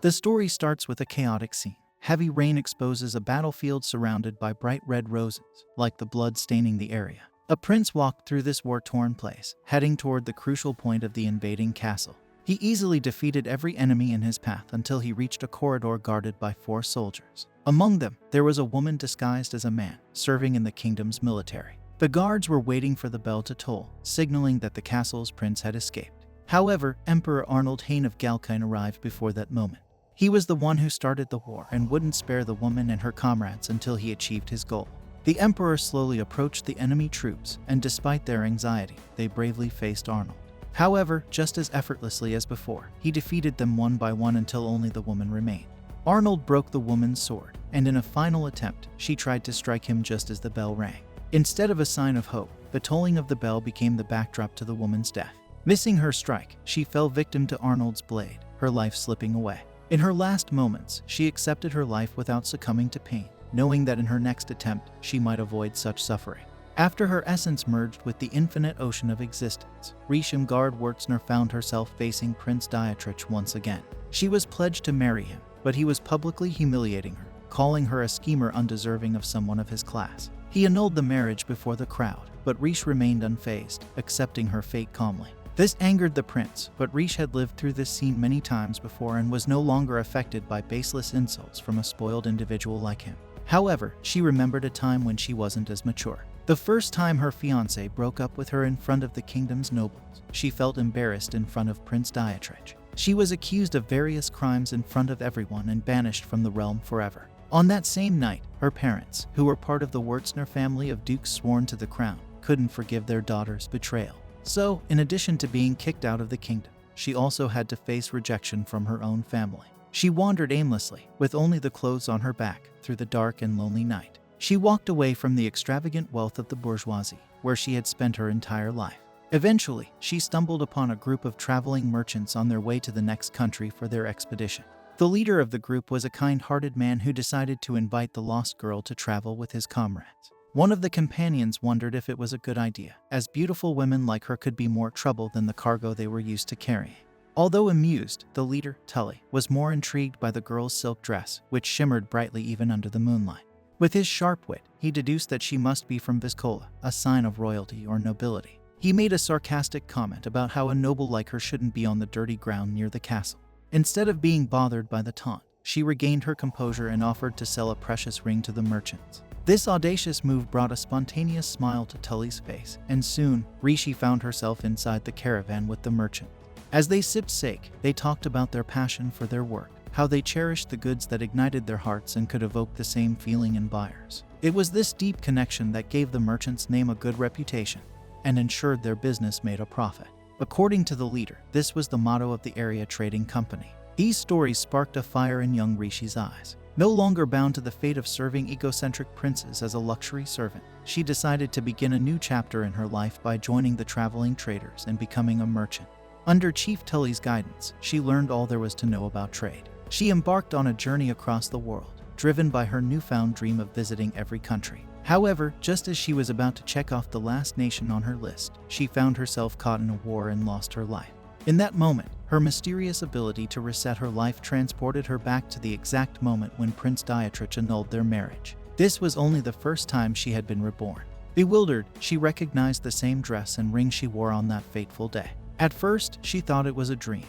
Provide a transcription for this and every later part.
The story starts with a chaotic scene. Heavy rain exposes a battlefield surrounded by bright red roses, like the blood staining the area. A prince walked through this war-torn place, heading toward the crucial point of the invading castle. He easily defeated every enemy in his path until he reached a corridor guarded by 4 soldiers. Among them, there was a woman disguised as a man, serving in the kingdom's military. The guards were waiting for the bell to toll, signaling that the castle's prince had escaped. However, Emperor Arnold Hain of Galkine arrived before that moment. He was the one who started the war and wouldn't spare the woman and her comrades until he achieved his goal. The emperor slowly approached the enemy troops, and despite their anxiety, they bravely faced Arnold. However, just as effortlessly as before, he defeated them one by one until only the woman remained. Arnold broke the woman's sword, and in a final attempt, she tried to strike him just as the bell rang. Instead of a sign of hope, the tolling of the bell became the backdrop to the woman's death. Missing her strike, she fell victim to Arnold's blade, her life slipping away. In her last moments, she accepted her life without succumbing to pain, knowing that in her next attempt, she might avoid such suffering. After her essence merged with the infinite ocean of existence, Rishimgard Wurtzner found herself facing Prince Dietrich once again. She was pledged to marry him, but he was publicly humiliating her, calling her a schemer undeserving of someone of his class. He annulled the marriage before the crowd, but Rish remained unfazed, accepting her fate calmly. This angered the prince, but Rish had lived through this scene many times before and was no longer affected by baseless insults from a spoiled individual like him. However, she remembered a time when she wasn't as mature. The first time her fiancé broke up with her in front of the kingdom's nobles, she felt embarrassed in front of Prince Dietrich. She was accused of various crimes in front of everyone and banished from the realm forever. On that same night, her parents, who were part of the Wurtzner family of dukes sworn to the crown, couldn't forgive their daughter's betrayal. So, in addition to being kicked out of the kingdom, she also had to face rejection from her own family. She wandered aimlessly, with only the clothes on her back, through the dark and lonely night. She walked away from the extravagant wealth of the bourgeoisie, where she had spent her entire life. Eventually, she stumbled upon a group of traveling merchants on their way to the next country for their expedition. The leader of the group was a kind-hearted man who decided to invite the lost girl to travel with his comrades. One of the companions wondered if it was a good idea, as beautiful women like her could be more trouble than the cargo they were used to carrying. Although amused, the leader, Tully, was more intrigued by the girl's silk dress, which shimmered brightly even under the moonlight. With his sharp wit, he deduced that she must be from Viscola, a sign of royalty or nobility. He made a sarcastic comment about how a noble like her shouldn't be on the dirty ground near the castle. Instead of being bothered by the taunt, she regained her composure and offered to sell a precious ring to the merchants. This audacious move brought a spontaneous smile to Tully's face, and soon, Rishi found herself inside the caravan with the merchant. As they sipped sake, they talked about their passion for their work, how they cherished the goods that ignited their hearts and could evoke the same feeling in buyers. It was this deep connection that gave the merchant's name a good reputation and ensured their business made a profit. According to the leader, this was the motto of the area trading company. These stories sparked a fire in young Rishi's eyes. No longer bound to the fate of serving egocentric princes as a luxury servant, she decided to begin a new chapter in her life by joining the traveling traders and becoming a merchant. Under Chief Tully's guidance, she learned all there was to know about trade. She embarked on a journey across the world, driven by her newfound dream of visiting every country. However, just as she was about to check off the last nation on her list, she found herself caught in a war and lost her life. In that moment, her mysterious ability to reset her life transported her back to the exact moment when Prince Dietrich annulled their marriage. This was only the first time she had been reborn. Bewildered, she recognized the same dress and ring she wore on that fateful day. At first, she thought it was a dream.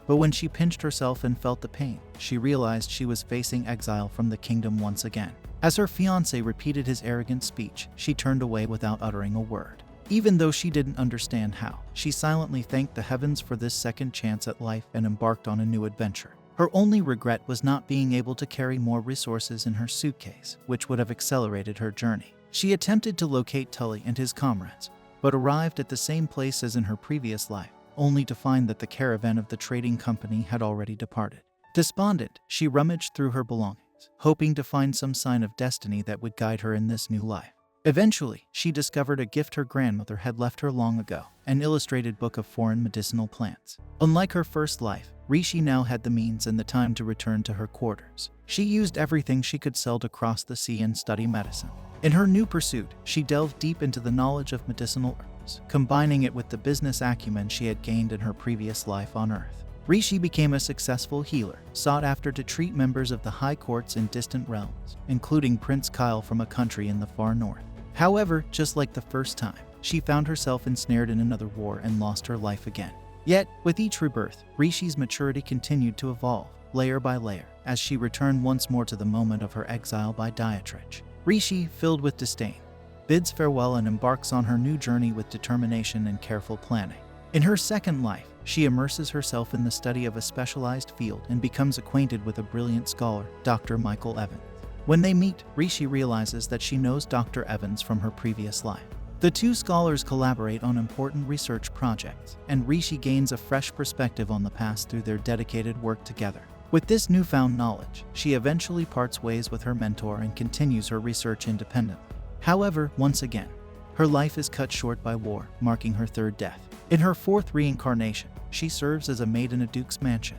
But when she pinched herself and felt the pain, she realized she was facing exile from the kingdom once again. As her fiancé repeated his arrogant speech, she turned away without uttering a word. Even though she didn't understand how, she silently thanked the heavens for this second chance at life and embarked on a new adventure. Her only regret was not being able to carry more resources in her suitcase, which would have accelerated her journey. She attempted to locate Tully and his comrades, but arrived at the same place as in her previous life, only to find that the caravan of the trading company had already departed. Despondent, she rummaged through her belongings, hoping to find some sign of destiny that would guide her in this new life. Eventually, she discovered a gift her grandmother had left her long ago, an illustrated book of foreign medicinal plants. Unlike her first life, Rishi now had the means and the time to return to her quarters. She used everything she could sell to cross the sea and study medicine. In her new pursuit, she delved deep into the knowledge of medicinal herbs, combining it with the business acumen she had gained in her previous life on Earth. Rishi became a successful healer, sought after to treat members of the high courts in distant realms, including Prince Kyle from a country in the far north. However, just like the first time, she found herself ensnared in another war and lost her life again. Yet, with each rebirth, Rishi's maturity continued to evolve, layer by layer, as she returned once more to the moment of her exile by Dietrich. Rishi, filled with disdain, bids farewell and embarks on her new journey with determination and careful planning. In her second life, she immerses herself in the study of a specialized field and becomes acquainted with a brilliant scholar, Dr. Michael Evans. When they meet, Rishi realizes that she knows Dr. Evans from her previous life. The two scholars collaborate on important research projects, and Rishi gains a fresh perspective on the past through their dedicated work together. With this newfound knowledge, she eventually parts ways with her mentor and continues her research independently. However, once again, her life is cut short by war, marking her third death. In her fourth reincarnation, she serves as a maid in a duke's mansion.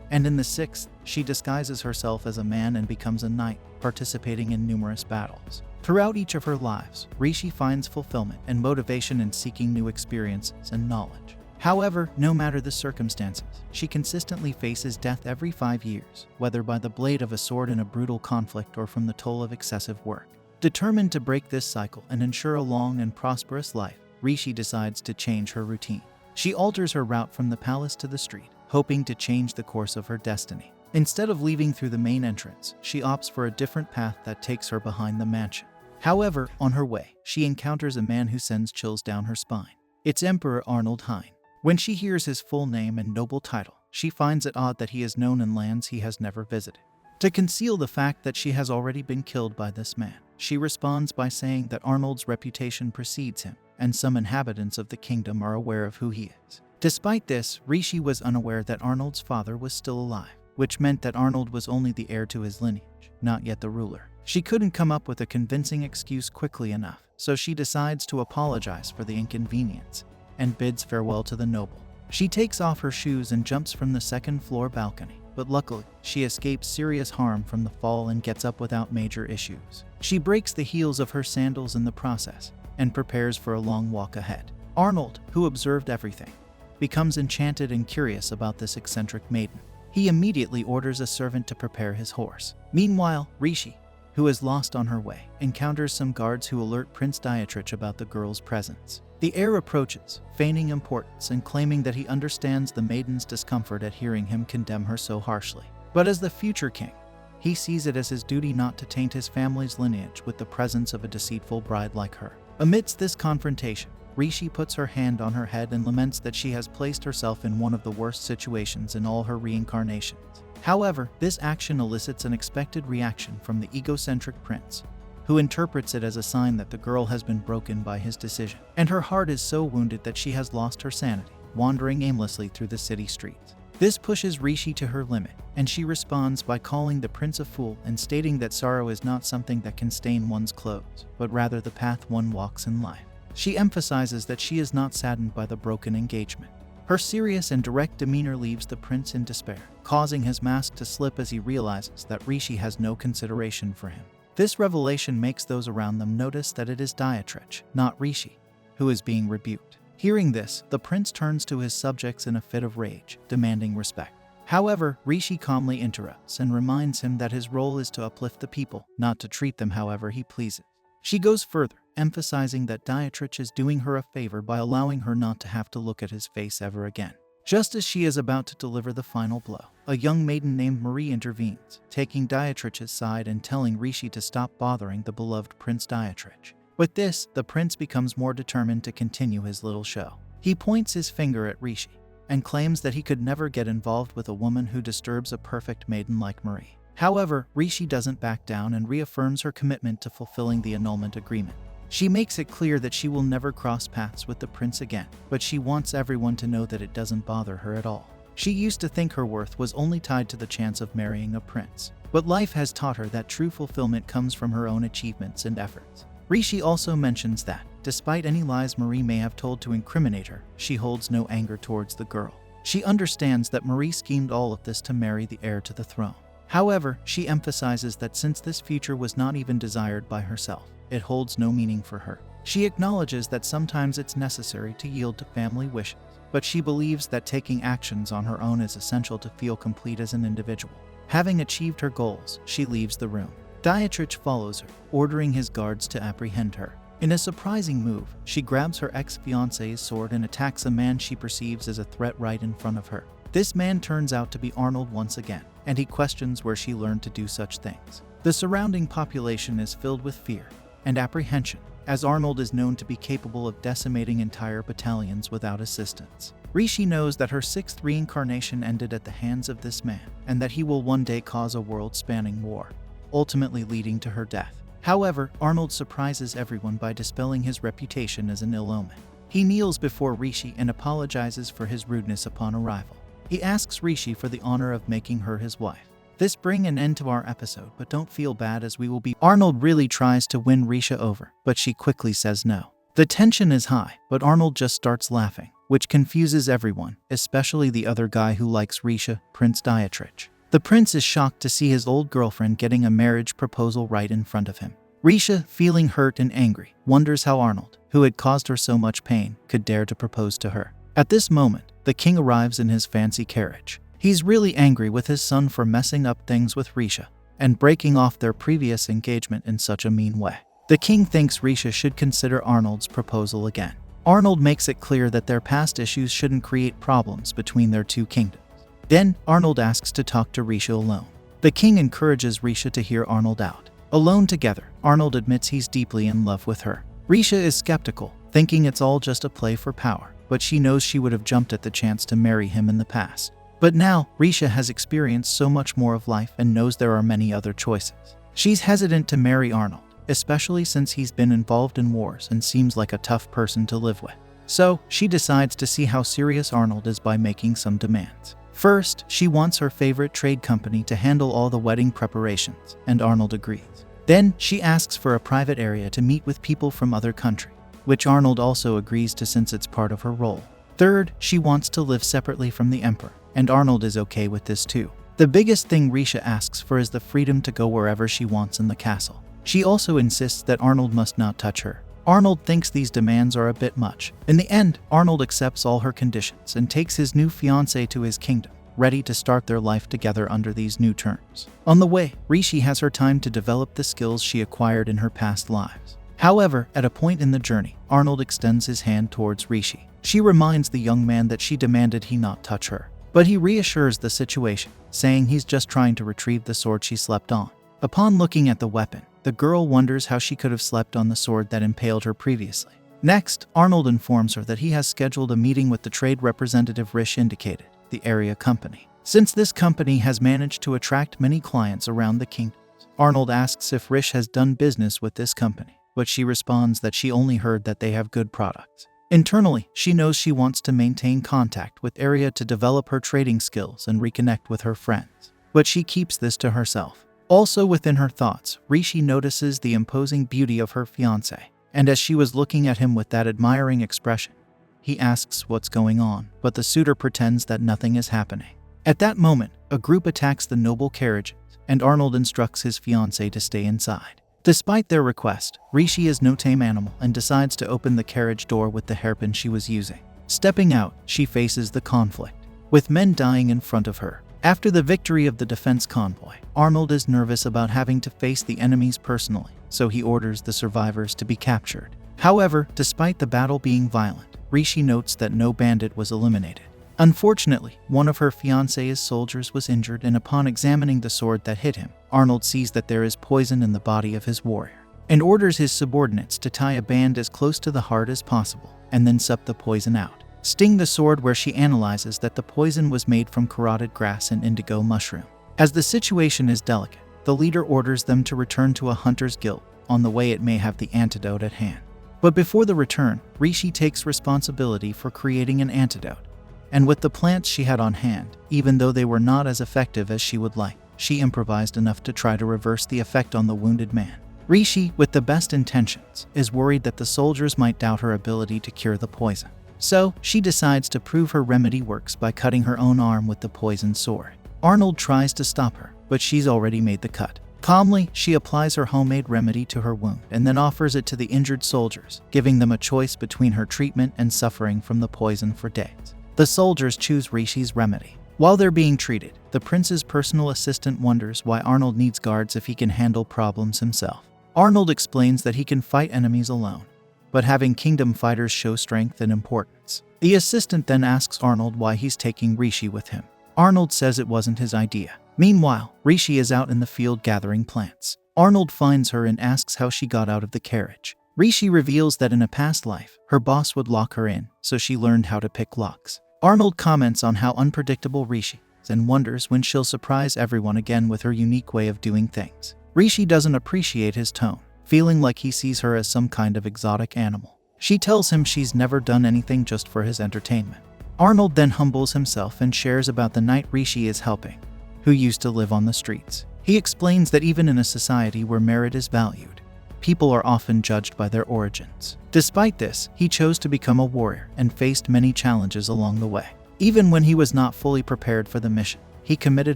And in the sixth, she disguises herself as a man and becomes a knight, participating in numerous battles. Throughout each of her lives, Rishi finds fulfillment and motivation in seeking new experiences and knowledge. However, no matter the circumstances, she consistently faces death every 5 years, whether by the blade of a sword in a brutal conflict or from the toll of excessive work. Determined to break this cycle and ensure a long and prosperous life, Rishi decides to change her routine. She alters her route from the palace to the street, hoping to change the course of her destiny. Instead of leaving through the main entrance, she opts for a different path that takes her behind the mansion. However, on her way, she encounters a man who sends chills down her spine. It's Emperor Arnold Hine. When she hears his full name and noble title, she finds it odd that he is known in lands he has never visited. To conceal the fact that she has already been killed by this man, she responds by saying that Arnold's reputation precedes him, and some inhabitants of the kingdom are aware of who he is. Despite this, Rishi was unaware that Arnold's father was still alive, which meant that Arnold was only the heir to his lineage, not yet the ruler. She couldn't come up with a convincing excuse quickly enough, so she decides to apologize for the inconvenience and bids farewell to the noble. She takes off her shoes and jumps from the second-floor balcony, but luckily, she escapes serious harm from the fall and gets up without major issues. She breaks the heels of her sandals in the process and prepares for a long walk ahead. Arnold, who observed everything, becomes enchanted and curious about this eccentric maiden. He immediately orders a servant to prepare his horse. Meanwhile, Rishi, who is lost on her way, encounters some guards who alert Prince Dietrich about the girl's presence. The heir approaches, feigning importance and claiming that he understands the maiden's discomfort at hearing him condemn her so harshly. But as the future king, he sees it as his duty not to taint his family's lineage with the presence of a deceitful bride like her. Amidst this confrontation, Rishi puts her hand on her head and laments that she has placed herself in one of the worst situations in all her reincarnations. However, this action elicits an expected reaction from the egocentric prince, who interprets it as a sign that the girl has been broken by his decision. And her heart is so wounded that she has lost her sanity, wandering aimlessly through the city streets. This pushes Rishi to her limit, and she responds by calling the prince a fool and stating that sorrow is not something that can stain one's clothes, but rather the path one walks in life. She emphasizes that she is not saddened by the broken engagement. Her serious and direct demeanor leaves the prince in despair, causing his mask to slip as he realizes that Rishi has no consideration for him. This revelation makes those around them notice that it is Dietrich, not Rishi, who is being rebuked. Hearing this, the prince turns to his subjects in a fit of rage, demanding respect. However, Rishi calmly interrupts and reminds him that his role is to uplift the people, not to treat them however he pleases. She goes further, emphasizing that Dietrich is doing her a favor by allowing her not to have to look at his face ever again. Just as she is about to deliver the final blow, a young maiden named Marie intervenes, taking Dietrich's side and telling Rishi to stop bothering the beloved Prince Dietrich. With this, the prince becomes more determined to continue his little show. He points his finger at Rishi and claims that he could never get involved with a woman who disturbs a perfect maiden like Marie. However, Rishi doesn't back down and reaffirms her commitment to fulfilling the annulment agreement. She makes it clear that she will never cross paths with the prince again, but she wants everyone to know that it doesn't bother her at all. She used to think her worth was only tied to the chance of marrying a prince, but life has taught her that true fulfillment comes from her own achievements and efforts. Rishi also mentions that, despite any lies Marie may have told to incriminate her, she holds no anger towards the girl. She understands that Marie schemed all of this to marry the heir to the throne. However, she emphasizes that since this future was not even desired by herself, it holds no meaning for her. She acknowledges that sometimes it's necessary to yield to family wishes, but she believes that taking actions on her own is essential to feel complete as an individual. Having achieved her goals, she leaves the room. Dietrich follows her, ordering his guards to apprehend her. In a surprising move, she grabs her ex-fiancé's sword and attacks a man she perceives as a threat right in front of her. This man turns out to be Arnold once again, and he questions where she learned to do such things. The surrounding population is filled with fear and apprehension, as Arnold is known to be capable of decimating entire battalions without assistance. Rishi knows that her 6th reincarnation ended at the hands of this man, and that he will one day cause a world-spanning war, ultimately leading to her death. However, Arnold surprises everyone by dispelling his reputation as an ill omen. He kneels before Rishi and apologizes for his rudeness upon arrival. He asks Rishi for the honor of making her his wife. This brings an end to our episode, but don't feel bad as we will be. Arnold really tries to win Risha over, but she quickly says no. The tension is high, but Arnold just starts laughing, which confuses everyone, especially the other guy who likes Risha, Prince Dietrich. The prince is shocked to see his old girlfriend getting a marriage proposal right in front of him. Risha, feeling hurt and angry, wonders how Arnold, who had caused her so much pain, could dare to propose to her. At this moment, the king arrives in his fancy carriage. He's really angry with his son for messing up things with Risha and breaking off their previous engagement in such a mean way. The king thinks Risha should consider Arnold's proposal again. Arnold makes it clear that their past issues shouldn't create problems between their two kingdoms. Then, Arnold asks to talk to Risha alone. The king encourages Risha to hear Arnold out. Alone together, Arnold admits he's deeply in love with her. Risha is skeptical, thinking it's all just a play for power, but she knows she would have jumped at the chance to marry him in the past. But now, Risha has experienced so much more of life and knows there are many other choices. She's hesitant to marry Arnold, especially since he's been involved in wars and seems like a tough person to live with. So, she decides to see how serious Arnold is by making some demands. First, she wants her favorite trade company to handle all the wedding preparations, and Arnold agrees. Then, she asks for a private area to meet with people from other countries, which Arnold also agrees to since it's part of her role. Third, she wants to live separately from the emperor, and Arnold is okay with this too. The biggest thing Risha asks for is the freedom to go wherever she wants in the castle. She also insists that Arnold must not touch her. Arnold thinks these demands are a bit much. In the end, Arnold accepts all her conditions and takes his new fiancée to his kingdom, ready to start their life together under these new terms. On the way, Rishi has her time to develop the skills she acquired in her past lives. However, at a point in the journey, Arnold extends his hand towards Rishi. She reminds the young man that she demanded he not touch her, but he reassures the situation, saying he's just trying to retrieve the sword she slept on. Upon looking at the weapon, the girl wonders how she could have slept on the sword that impaled her previously. Next, Arnold informs her that he has scheduled a meeting with the trade representative Rish indicated, the area company. Since this company has managed to attract many clients around the kingdoms, Arnold asks if Rish has done business with this company, but she responds that she only heard that they have good products. Internally, she knows she wants to maintain contact with Area to develop her trading skills and reconnect with her friends, but she keeps this to herself. Also within her thoughts, Rishi notices the imposing beauty of her fiancé, and as she was looking at him with that admiring expression, he asks what's going on, but the suitor pretends that nothing is happening. At that moment, a group attacks the noble carriages, and Arnold instructs his fiancé to stay inside. Despite their request, Rishi is no tame animal and decides to open the carriage door with the hairpin she was using. Stepping out, she faces the conflict, with men dying in front of her. After the victory of the defense convoy, Arnold is nervous about having to face the enemies personally, so he orders the survivors to be captured. However, despite the battle being violent, Rishi notes that no bandit was eliminated. Unfortunately, one of her fiancé's soldiers was injured, and upon examining the sword that hit him, Arnold sees that there is poison in the body of his warrior, and orders his subordinates to tie a band as close to the heart as possible, and then sup the poison out. Sting the sword, where she analyzes that the poison was made from carotid grass and indigo mushroom. As the situation is delicate, the leader orders them to return to a hunter's guild. On the way, it may have the antidote at hand. But before the return, Rishi takes responsibility for creating an antidote. And with the plants she had on hand, even though they were not as effective as she would like, she improvised enough to try to reverse the effect on the wounded man. Rishi, with the best intentions, is worried that the soldiers might doubt her ability to cure the poison. So, she decides to prove her remedy works by cutting her own arm with the poisoned sword. Arnold tries to stop her, but she's already made the cut. Calmly, she applies her homemade remedy to her wound and then offers it to the injured soldiers, giving them a choice between her treatment and suffering from the poison for days. The soldiers choose Rishi's remedy. While they're being treated, the prince's personal assistant wonders why Arnold needs guards if he can handle problems himself. Arnold explains that he can fight enemies alone, but having kingdom fighters show strength and importance. The assistant then asks Arnold why he's taking Rishi with him. Arnold says it wasn't his idea. Meanwhile, Rishi is out in the field gathering plants. Arnold finds her and asks how she got out of the carriage. Rishi reveals that in a past life, her boss would lock her in, so she learned how to pick locks. Arnold comments on how unpredictable Rishi is and wonders when she'll surprise everyone again with her unique way of doing things. Rishi doesn't appreciate his tone, feeling like he sees her as some kind of exotic animal. She tells him she's never done anything just for his entertainment. Arnold then humbles himself and shares about the knight Rishi is helping, who used to live on the streets. He explains that even in a society where merit is valued, people are often judged by their origins. Despite this, he chose to become a warrior and faced many challenges along the way. Even when he was not fully prepared for the mission, he committed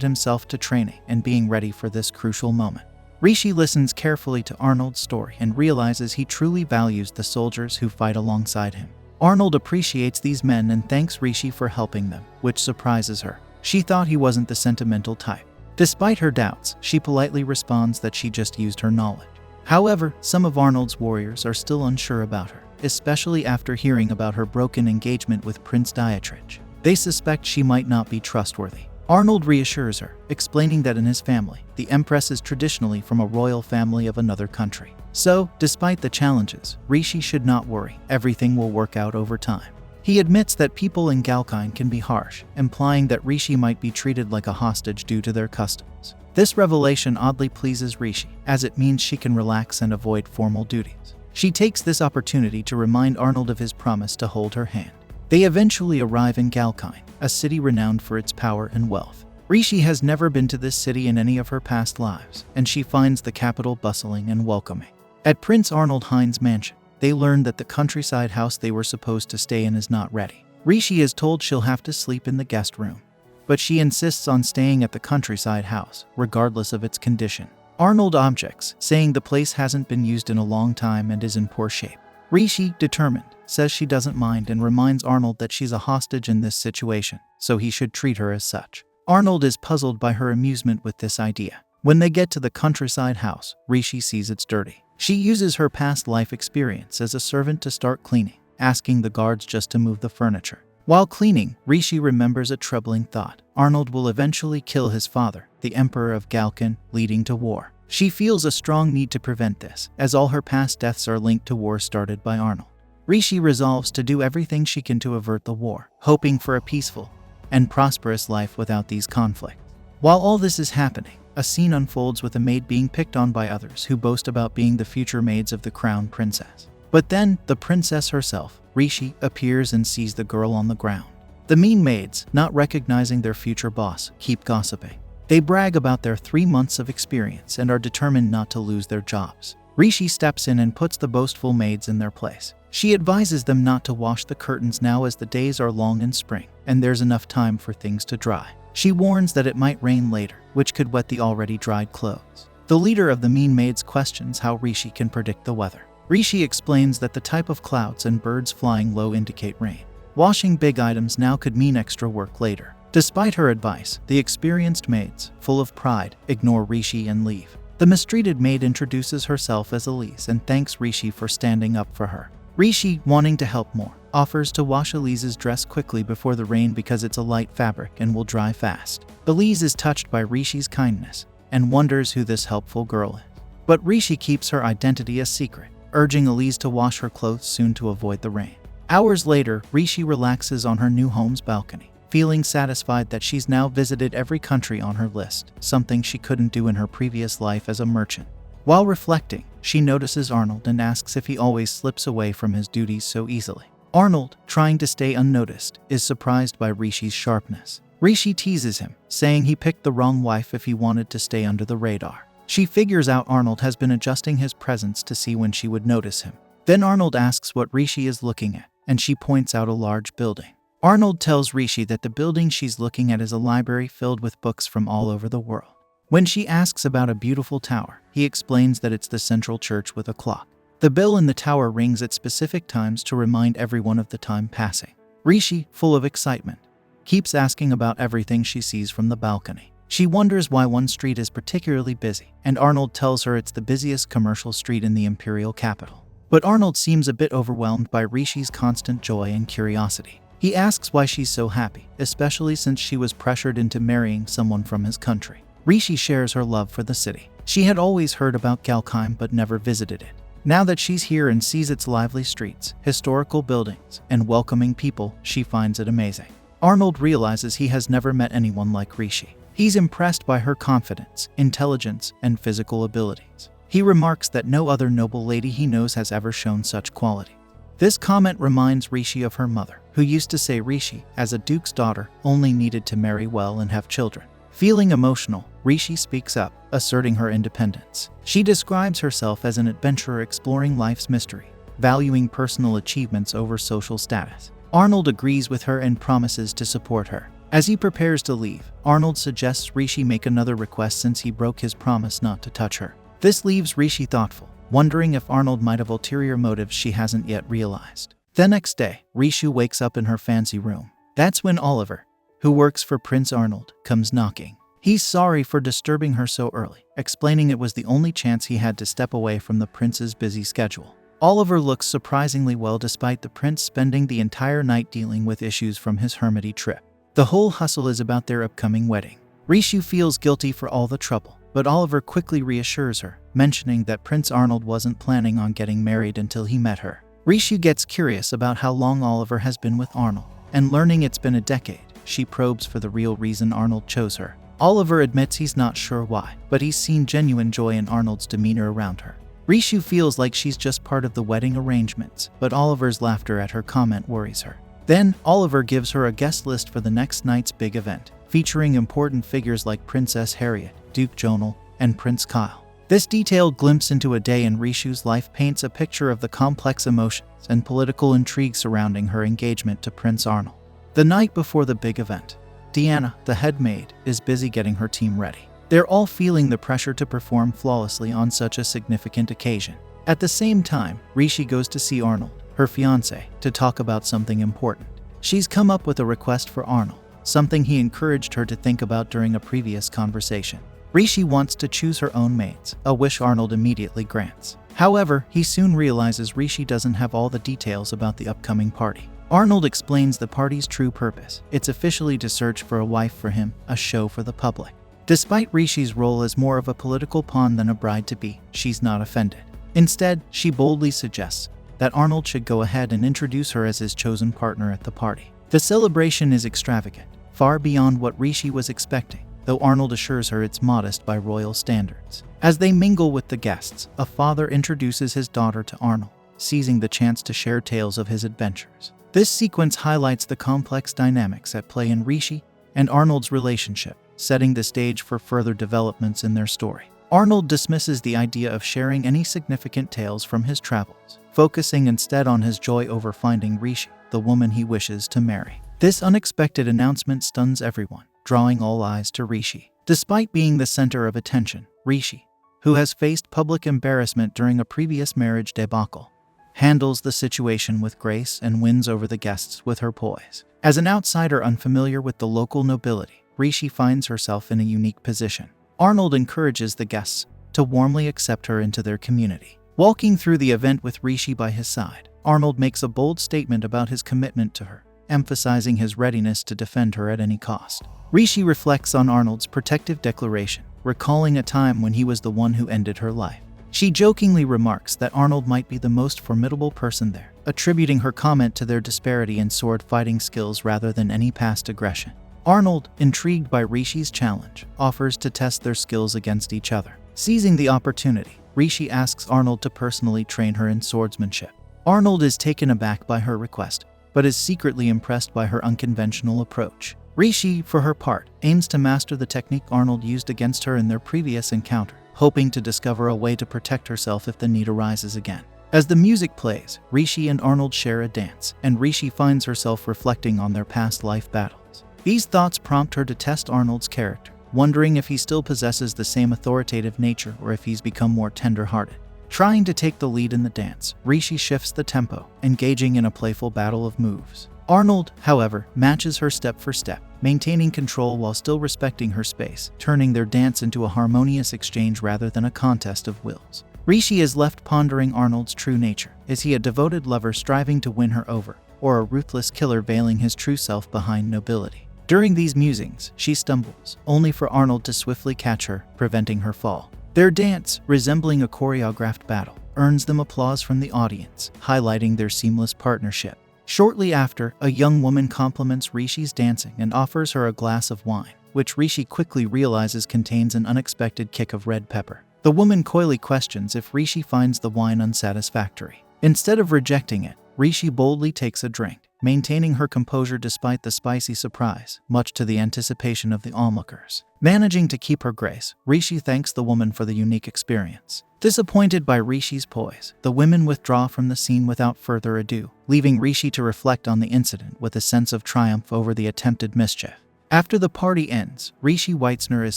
himself to training and being ready for this crucial moment. Rishi listens carefully to Arnold's story and realizes he truly values the soldiers who fight alongside him. Arnold appreciates these men and thanks Rishi for helping them, which surprises her. She thought he wasn't the sentimental type. Despite her doubts, she politely responds that she just used her knowledge. However, some of Arnold's warriors are still unsure about her, especially after hearing about her broken engagement with Prince Dietrich. They suspect she might not be trustworthy. Arnold reassures her, explaining that in his family, the Empress is traditionally from a royal family of another country. So, despite the challenges, Rishi should not worry, everything will work out over time. He admits that people in Galkine can be harsh, implying that Rishi might be treated like a hostage due to their customs. This revelation oddly pleases Rishi, as it means she can relax and avoid formal duties. She takes this opportunity to remind Arnold of his promise to hold her hand. They eventually arrive in Galkine, a city renowned for its power and wealth. Rishi has never been to this city in any of her past lives, and she finds the capital bustling and welcoming. At Prince Arnold Hines' mansion, they learn that the countryside house they were supposed to stay in is not ready. Rishi is told she'll have to sleep in the guest room, but she insists on staying at the countryside house, regardless of its condition. Arnold objects, saying the place hasn't been used in a long time and is in poor shape. Rishi, determined, says she doesn't mind and reminds Arnold that she's a hostage in this situation, so he should treat her as such. Arnold is puzzled by her amusement with this idea. When they get to the countryside house, Rishi sees it's dirty. She uses her past life experience as a servant to start cleaning, asking the guards just to move the furniture. While cleaning, Rishi remembers a troubling thought. Arnold will eventually kill his father, the Emperor of Galkine, leading to war. She feels a strong need to prevent this, as all her past deaths are linked to war started by Arnold. Rishi resolves to do everything she can to avert the war, hoping for a peaceful and prosperous life without these conflicts. While all this is happening, a scene unfolds with a maid being picked on by others who boast about being the future maids of the crown princess. But then, the princess herself, Rishi, appears and sees the girl on the ground. The mean maids, not recognizing their future boss, keep gossiping. They brag about their 3 months of experience and are determined not to lose their jobs. Rishi steps in and puts the boastful maids in their place. She advises them not to wash the curtains now as the days are long in spring, and there's enough time for things to dry. She warns that it might rain later, which could wet the already dried clothes. The leader of the mean maids questions how Rishi can predict the weather. Rishi explains that the type of clouds and birds flying low indicate rain. Washing big items now could mean extra work later. Despite her advice, the experienced maids, full of pride, ignore Rishi and leave. The mistreated maid introduces herself as Elise and thanks Rishi for standing up for her. Rishi, wanting to help more, offers to wash Elise's dress quickly before the rain because it's a light fabric and will dry fast. Elise is touched by Rishi's kindness and wonders who this helpful girl is. But Rishi keeps her identity a secret, urging Elise to wash her clothes soon to avoid the rain. Hours later, Rishi relaxes on her new home's balcony, feeling satisfied that she's now visited every country on her list, something she couldn't do in her previous life as a merchant. While reflecting, she notices Arnold and asks if he always slips away from his duties so easily. Arnold, trying to stay unnoticed, is surprised by Rishi's sharpness. Rishi teases him, saying he picked the wrong wife if he wanted to stay under the radar. She figures out Arnold has been adjusting his presence to see when she would notice him. Then Arnold asks what Rishi is looking at, and she points out a large building. Arnold tells Rishi that the building she's looking at is a library filled with books from all over the world. When she asks about a beautiful tower, he explains that it's the central church with a clock. The bell in the tower rings at specific times to remind everyone of the time passing. Rishi, full of excitement, keeps asking about everything she sees from the balcony. She wonders why one street is particularly busy, and Arnold tells her it's the busiest commercial street in the imperial capital. But Arnold seems a bit overwhelmed by Rishi's constant joy and curiosity. He asks why she's so happy, especially since she was pressured into marrying someone from his country. Rishi shares her love for the city. She had always heard about Galkheim but never visited it. Now that she's here and sees its lively streets, historical buildings, and welcoming people, she finds it amazing. Arnold realizes he has never met anyone like Rishi. He's impressed by her confidence, intelligence, and physical abilities. He remarks that no other noble lady he knows has ever shown such quality. This comment reminds Rishi of her mother, who used to say Rishi, as a duke's daughter, only needed to marry well and have children. Feeling emotional, Rishi speaks up, asserting her independence. She describes herself as an adventurer exploring life's mystery, valuing personal achievements over social status. Arnold agrees with her and promises to support her. As he prepares to leave, Arnold suggests Rishi make another request since he broke his promise not to touch her. This leaves Rishi thoughtful, wondering if Arnold might have ulterior motives she hasn't yet realized. The next day, Rishi wakes up in her fancy room. That's when Oliver, who works for Prince Arnold, comes knocking. He's sorry for disturbing her so early, explaining it was the only chance he had to step away from the prince's busy schedule. Oliver looks surprisingly well despite the prince spending the entire night dealing with issues from his hermity trip. The whole hustle is about their upcoming wedding. Rishi feels guilty for all the trouble, but Oliver quickly reassures her, mentioning that Prince Arnold wasn't planning on getting married until he met her. Rishi gets curious about how long Oliver has been with Arnold, and learning it's been a decade, she probes for the real reason Arnold chose her. Oliver admits he's not sure why, but he's seen genuine joy in Arnold's demeanor around her. Rishi feels like she's just part of the wedding arrangements, but Oliver's laughter at her comment worries her. Then, Oliver gives her a guest list for the next night's big event, featuring important figures like Princess Harriet, Duke Jonal, and Prince Kyle. This detailed glimpse into a day in Rishi's life paints a picture of the complex emotions and political intrigue surrounding her engagement to Prince Arnold. The night before the big event, Deanna, the head maid, is busy getting her team ready. They're all feeling the pressure to perform flawlessly on such a significant occasion. At the same time, Rishi goes to see Arnold, her fiancé, to talk about something important. She's come up with a request for Arnold, something he encouraged her to think about during a previous conversation. Rishi wants to choose her own maids, a wish Arnold immediately grants. However, he soon realizes Rishi doesn't have all the details about the upcoming party. Arnold explains the party's true purpose. It's officially to search for a wife for him, a show for the public. Despite Rishi's role as more of a political pawn than a bride-to-be, she's not offended. Instead, she boldly suggests that Arnold should go ahead and introduce her as his chosen partner at the party. The celebration is extravagant, far beyond what Rishi was expecting, though Arnold assures her it's modest by royal standards. As they mingle with the guests, a father introduces his daughter to Arnold, seizing the chance to share tales of his adventures. This sequence highlights the complex dynamics at play in Rishi and Arnold's relationship, setting the stage for further developments in their story. Arnold dismisses the idea of sharing any significant tales from his travels, focusing instead on his joy over finding Rishi, the woman he wishes to marry. This unexpected announcement stuns everyone, drawing all eyes to Rishi. Despite being the center of attention, Rishi, who has faced public embarrassment during a previous marriage debacle, handles the situation with grace and wins over the guests with her poise. As an outsider unfamiliar with the local nobility, Rishi finds herself in a unique position. Arnold encourages the guests to warmly accept her into their community. Walking through the event with Rishi by his side, Arnold makes a bold statement about his commitment to her, emphasizing his readiness to defend her at any cost. Rishi reflects on Arnold's protective declaration, recalling a time when he was the one who ended her life. She jokingly remarks that Arnold might be the most formidable person there, attributing her comment to their disparity in sword-fighting skills rather than any past aggression. Arnold, intrigued by Rishi's challenge, offers to test their skills against each other. Seizing the opportunity, Rishi asks Arnold to personally train her in swordsmanship. Arnold is taken aback by her request, but is secretly impressed by her unconventional approach. Rishi, for her part, aims to master the technique Arnold used against her in their previous encounter, hoping to discover a way to protect herself if the need arises again. As the music plays, Rishi and Arnold share a dance, and Rishi finds herself reflecting on their past life battles. These thoughts prompt her to test Arnold's character, wondering if he still possesses the same authoritative nature or if he's become more tender-hearted. Trying to take the lead in the dance, Rishi shifts the tempo, engaging in a playful battle of moves. Arnold, however, matches her step for step, maintaining control while still respecting her space, turning their dance into a harmonious exchange rather than a contest of wills. Rishi is left pondering Arnold's true nature. Is he a devoted lover striving to win her over, or a ruthless killer veiling his true self behind nobility? During these musings, she stumbles, only for Arnold to swiftly catch her, preventing her fall. Their dance, resembling a choreographed battle, earns them applause from the audience, highlighting their seamless partnership. Shortly after, a young woman compliments Rishi's dancing and offers her a glass of wine, which Rishi quickly realizes contains an unexpected kick of red pepper. The woman coyly questions if Rishi finds the wine unsatisfactory. Instead of rejecting it, Rishi boldly takes a drink, maintaining her composure despite the spicy surprise, much to the anticipation of the onlookers. Managing to keep her grace, Rishi thanks the woman for the unique experience. Disappointed by Rishi's poise, the women withdraw from the scene without further ado, leaving Rishi to reflect on the incident with a sense of triumph over the attempted mischief. After the party ends, Rishi Weitzner is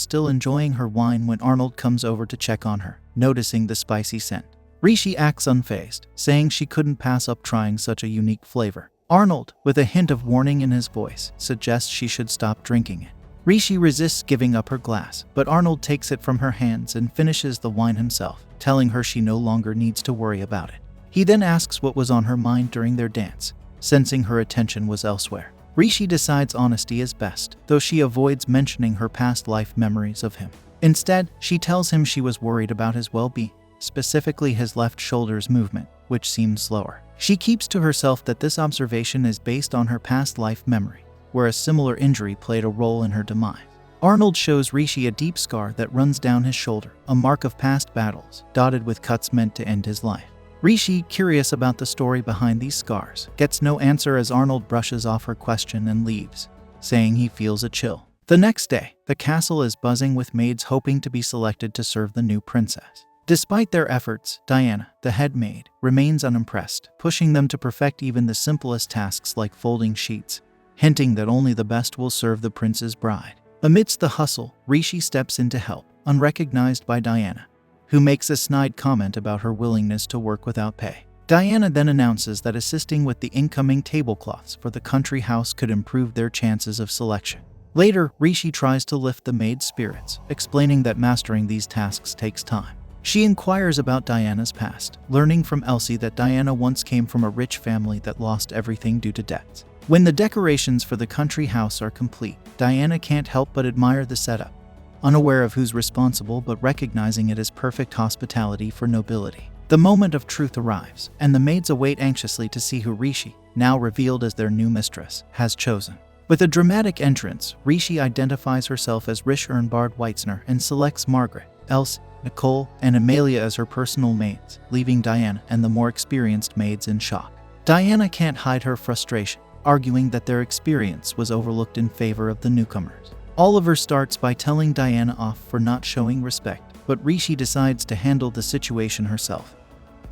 still enjoying her wine when Arnold comes over to check on her, noticing the spicy scent. Rishi acts unfazed, saying she couldn't pass up trying such a unique flavor. Arnold, with a hint of warning in his voice, suggests she should stop drinking it. Rishi resists giving up her glass, but Arnold takes it from her hands and finishes the wine himself, telling her she no longer needs to worry about it. He then asks what was on her mind during their dance, sensing her attention was elsewhere. Rishi decides honesty is best, though she avoids mentioning her past life memories of him. Instead, she tells him she was worried about his well-being, specifically his left shoulder's movement, which seemed slower. She keeps to herself that this observation is based on her past life memory, where a similar injury played a role in her demise. Arnold shows Rishi a deep scar that runs down his shoulder, a mark of past battles, dotted with cuts meant to end his life. Rishi, curious about the story behind these scars, gets no answer as Arnold brushes off her question and leaves, saying he feels a chill. The next day, the castle is buzzing with maids hoping to be selected to serve the new princess. Despite their efforts, Diana, the head maid, remains unimpressed, pushing them to perfect even the simplest tasks like folding sheets, hinting that only the best will serve the prince's bride. Amidst the hustle, Rishi steps in to help, unrecognized by Diana, who makes a snide comment about her willingness to work without pay. Diana then announces that assisting with the incoming tablecloths for the country house could improve their chances of selection. Later, Rishi tries to lift the maid's spirits, explaining that mastering these tasks takes time. She inquires about Diana's past, learning from Elsie that Diana once came from a rich family that lost everything due to debts. When the decorations for the country house are complete, Diana can't help but admire the setup, unaware of who's responsible but recognizing it as perfect hospitality for nobility. The moment of truth arrives, and the maids await anxiously to see who Rishi, now revealed as their new mistress, has chosen. With a dramatic entrance, Rishi identifies herself as Rish Ernbard Weitzner and selects Margaret, Elsie, Nicole, and Amelia as her personal maids, leaving Diana and the more experienced maids in shock. Diana can't hide her frustration, arguing that their experience was overlooked in favor of the newcomers. Oliver starts by telling Diana off for not showing respect, but Rishi decides to handle the situation herself,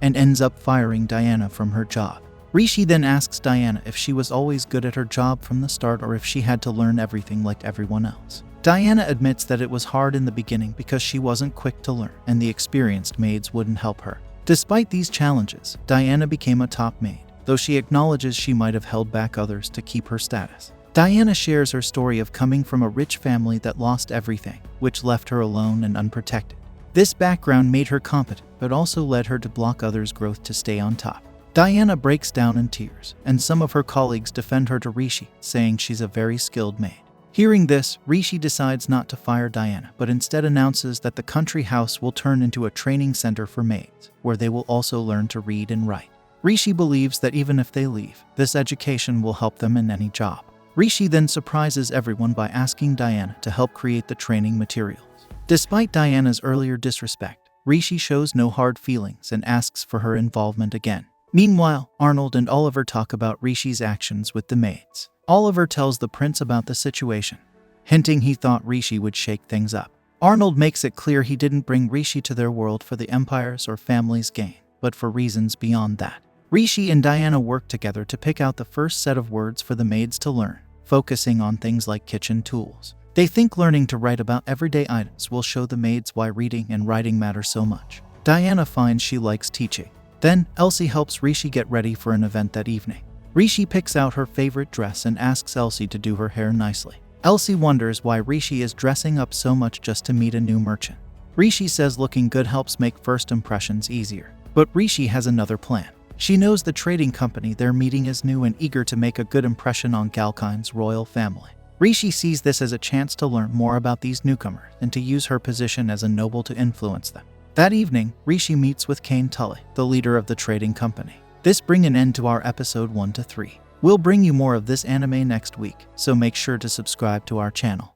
and ends up firing Diana from her job. Rishi then asks Diana if she was always good at her job from the start or if she had to learn everything like everyone else. Diana admits that it was hard in the beginning because she wasn't quick to learn, and the experienced maids wouldn't help her. Despite these challenges, Diana became a top maid, though she acknowledges she might have held back others to keep her status. Diana shares her story of coming from a rich family that lost everything, which left her alone and unprotected. This background made her competent, but also led her to block others' growth to stay on top. Diana breaks down in tears, and some of her colleagues defend her to Rishi, saying she's a very skilled maid. Hearing this, Rishi decides not to fire Diana, but instead announces that the country house will turn into a training center for maids, where they will also learn to read and write. Rishi believes that even if they leave, this education will help them in any job. Rishi then surprises everyone by asking Diana to help create the training materials. Despite Diana's earlier disrespect, Rishi shows no hard feelings and asks for her involvement again. Meanwhile, Arnold and Oliver talk about Rishi's actions with the maids. Oliver tells the prince about the situation, hinting he thought Rishi would shake things up. Arnold makes it clear he didn't bring Rishi to their world for the empire's or family's gain, but for reasons beyond that. Rishi and Diana work together to pick out the first set of words for the maids to learn, focusing on things like kitchen tools. They think learning to write about everyday items will show the maids why reading and writing matter so much. Diana finds she likes teaching. Then, Elsie helps Rishi get ready for an event that evening. Rishi picks out her favorite dress and asks Elsie to do her hair nicely. Elsie wonders why Rishi is dressing up so much just to meet a new merchant. Rishi says looking good helps make first impressions easier. But Rishi has another plan. She knows the trading company they're meeting is new and eager to make a good impression on Galkine's royal family. Rishi sees this as a chance to learn more about these newcomers and to use her position as a noble to influence them. That evening, Rishi meets with Kane Tully, the leader of the trading company. This brings an end to our episode 1 to 3. We'll bring you more of this anime next week, so make sure to subscribe to our channel.